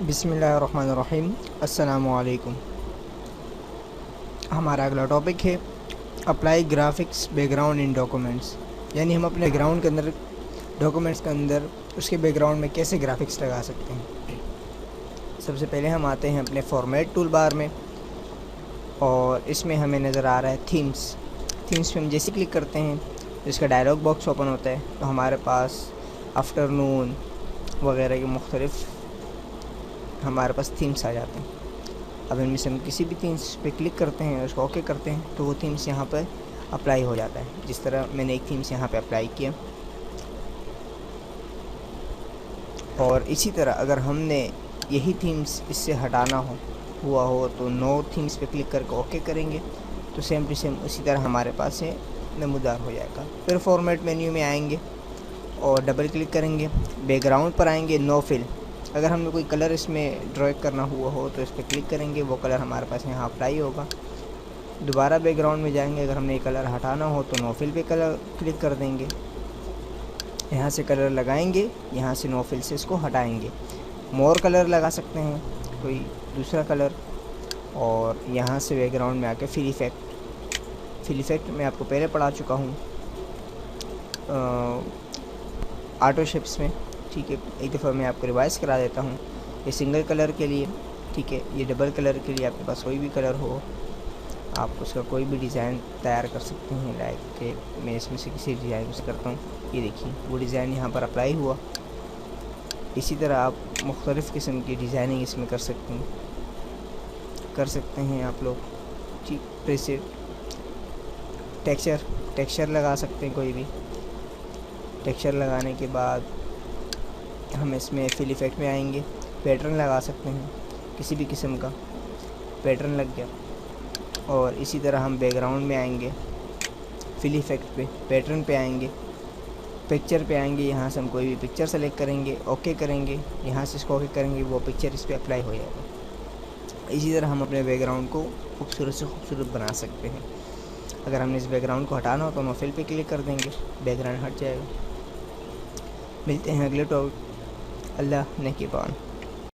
बिस्मिल्लाहिर्रहमानिर्रहीम। अस्सलामुअलैकुम। हमारा अगला टॉपिक है अप्लाई ग्राफिक्स बैकग्राउंड इन डॉक्यूमेंट्स, यानी हम अपने बैकग्राउंड के अंदर, डॉक्यूमेंट्स के अंदर उसके बैकग्राउंड में कैसे ग्राफिक्स लगा सकते हैं। सबसे पहले हम आते हैं अपने फॉर्मेट टूल बार में और इसमें हमें नज़र आ रहा है थीम्स पे हम जैसे क्लिक करते हैं इसका डायलॉग बॉक्स ओपन होता है, तो हमारे पास आफ्टरनून वगैरह के मुख्तलिफ़ हमारे पास थीम्स आ जाते हैं। अब इनमें से हम किसी भी थीम्स पे क्लिक करते हैं और उसको ओके करते हैं तो वो थीम्स यहाँ पर अप्लाई हो जाता है। जिस तरह मैंने एक थीम्स यहाँ पे अप्लाई किया, और इसी तरह अगर हमने यही थीम्स इससे हटाना हुआ हो तो नो थीम्स पे क्लिक करके ओके करेंगे तो सेम टू सेम उसी तरह हमारे पास ये नमूदार हो जाएगा। फिर फॉर्मेट मेन्यू में आएंगे और डबल क्लिक करेंगे, बैकग्राउंड पर आएंगे, नो फिल। अगर हमें कोई कलर इसमें ड्रॉ करना हुआ हो तो इस पर क्लिक करेंगे, वो कलर हमारे पास यहाँ अप्लाई होगा। दोबारा बैकग्राउंड में जाएंगे, अगर हमने ये कलर हटाना हो तो नो फिल पे कलर क्लिक कर देंगे, यहाँ से कलर लगाएंगे, यहाँ से नो फिल से इसको हटाएंगे। मोर कलर लगा सकते हैं, कोई दूसरा कलर, और यहाँ से बैकग्राउंड में आके फिल इफ़ेक्ट मैं आपको पहले पढ़ा चुका हूँ ऑटो शेप्स में। ठीक है, एक दफ़ा मैं आपको रिवाइज़ करा देता हूँ। ये सिंगल कलर के लिए, ठीक है, ये डबल कलर के लिए आपके पास कोई भी कलर हो, आप उसका कोई भी डिज़ाइन तैयार कर सकते हैं। लाइक कि मैं इसमें से किसी डिज़ाइन से करता हूँ, ये देखिए वो डिज़ाइन यहाँ पर अप्लाई हुआ। इसी तरह आप मुख्तलिफ़ किस्म की डिज़ाइनिंग इसमें कर सकते हैं आप लोग। ठीक, प्रीसेट टेक्सचर लगा सकते हैं, कोई भी टेक्सचर लगाने के बाद हम इसमें फिल इफ़ेक्ट में आएंगे, पैटर्न लगा सकते हैं, किसी भी किस्म का पैटर्न लग गया। और इसी तरह हम बैकग्राउंड में आएंगे, फिल इफ़ेक्ट पे, पैटर्न पे आएंगे, पिक्चर पे आएंगे, यहाँ से हम कोई भी पिक्चर सेलेक्ट करेंगे, ओके करेंगे, यहाँ से इसको ओके करेंगे, वो पिक्चर इस पर अप्लाई हो जाएगा। इसी तरह हम अपने बैकग्राउंड को खूबसूरत से खूबसूरत बना सकते हैं। अगर हमने इस बैकग्राउंड को हटाना हो तो नो फिल पे क्लिक कर देंगे, बैकग्राउंड हट जाएगा। मिलते हैं अगले टॉपिक। अल्लाह ने के बाद।